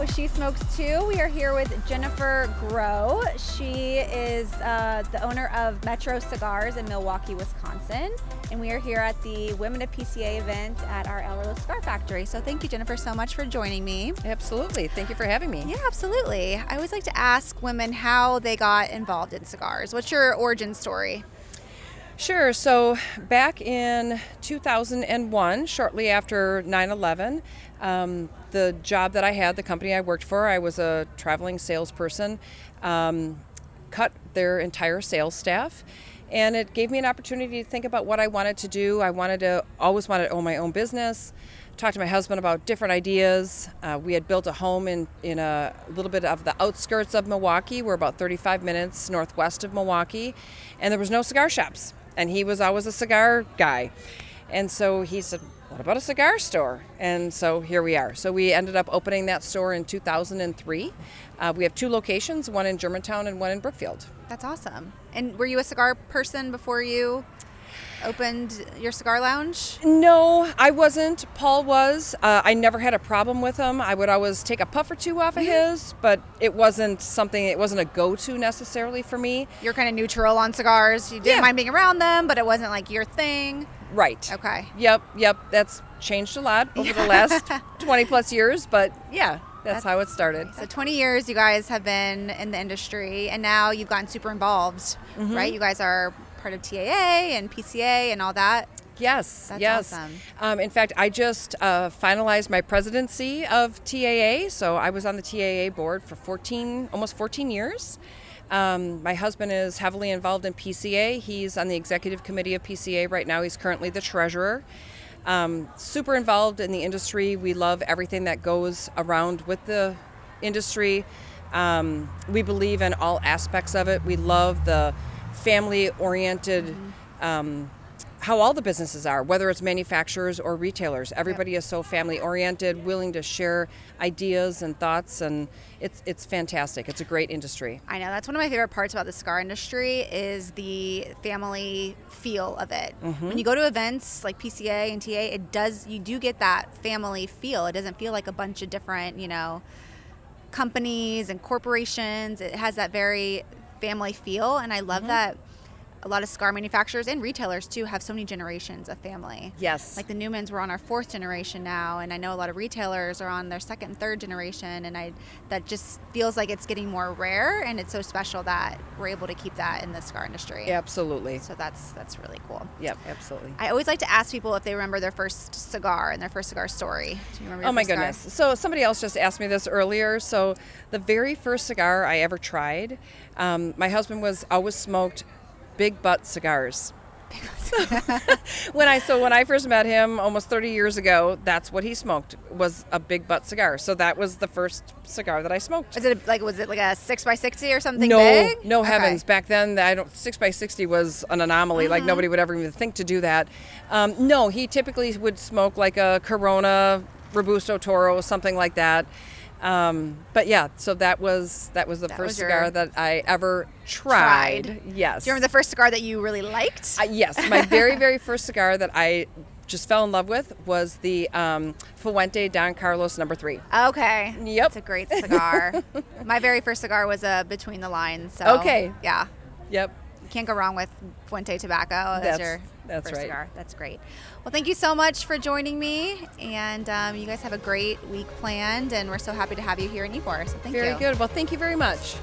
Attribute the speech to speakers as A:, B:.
A: She Smokes Too. We are here with Jennifer Groh. She is the owner of Metro Cigars in Milwaukee, Wisconsin. And we are here at the Women of PCA event at our El Reloj Cigar Factory. So thank you, Jennifer, so much for joining me.
B: Absolutely. Thank you for having me.
A: Yeah, absolutely. I always like to ask women how they got involved in cigars. What's your origin story?
B: Sure. So back in 2001, shortly after 9/11, the job that I had, the company I worked for, I was a traveling salesperson, cut their entire sales staff. And it gave me an opportunity to think about what I wanted to do. I always wanted to own my own business. Talked to my husband about different ideas. We had built a home in a little bit of the outskirts of Milwaukee. We're about 35 minutes northwest of Milwaukee. And there was no cigar shops. And he was always a cigar guy. And so he said, what about a cigar store? And so here we are. So we ended up opening that store in 2003. We have two locations, one in Germantown and one in Brookfield.
A: That's awesome. And were you a cigar person before you opened your cigar lounge?
B: No, I wasn't. Paul was. I never had a problem with him. I would always take a puff or two off of his, but it wasn't a go-to necessarily for me.
A: You're kind of neutral on cigars. You didn't mind being around them, but it wasn't like your thing.
B: Right.
A: Okay.
B: Yep. That's changed a lot over the last 20 plus years, but yeah, that's how it started.
A: So 20 years you guys have been in the industry, and now you've gotten super involved, right? You guys are part of TAA and PCA and all that.
B: Yes.
A: That's awesome.
B: In fact, I just finalized my presidency of TAA, so I was on the TAA board for almost 14 years. My husband is heavily involved in PCA. He's on the executive committee of PCA right now. He's currently the treasurer. Super involved in the industry. We love everything that goes around with the industry. We believe in all aspects of it. We love the family-oriented, how all the businesses are, whether it's manufacturers or retailers. Everybody is so family-oriented, willing to share ideas and thoughts, and it's fantastic. It's a great industry.
A: I know. That's one of my favorite parts about the cigar industry is the family feel of it. When you go to events like PCA and TA, you do get that family feel. It doesn't feel like a bunch of different, companies and corporations. It has that very family feel, and I love that a lot of cigar manufacturers and retailers too have so many generations of family.
B: Yes.
A: Like the Newmans, we're on our 4th generation now, and I know a lot of retailers are on their 2nd and 3rd generation, and that just feels like it's getting more rare, and it's so special that we're able to keep that in the cigar industry.
B: Absolutely.
A: So that's really cool.
B: Yep, absolutely.
A: I always like to ask people if they remember their first cigar and their first cigar story. Do you remember your
B: my
A: first cigar?
B: goodness. So somebody else just asked me this earlier. So the very first cigar I ever tried, my husband always smoked big butt cigars. When I first met him almost 30 years ago, that's what he smoked, was a big butt cigar. So that was the first cigar that I smoked.
A: Was it like a 6x60 or something
B: no,
A: big?
B: No heavens. Back then, 6x60 was an anomaly. Like nobody would ever even think to do that. No, he typically would smoke like a Corona, Robusto Toro, something like that. But yeah, so that was the first cigar that I ever tried. Yes.
A: Do you remember the first cigar that you really liked?
B: Yes, my very, very first cigar that I just fell in love with was the Fuente Don Carlos No. 3.
A: Okay.
B: Yep.
A: It's a great cigar. My very first cigar was a Between the Lines. So,
B: okay.
A: Yeah.
B: Yep.
A: You can't go wrong with Fuente tobacco. That's your first
B: right.
A: cigar. That's great. Well, thank you so much for joining me, and you guys have a great week planned, and we're so happy to have you here in Ybor. So thank you.
B: Very good. Well, thank you very much.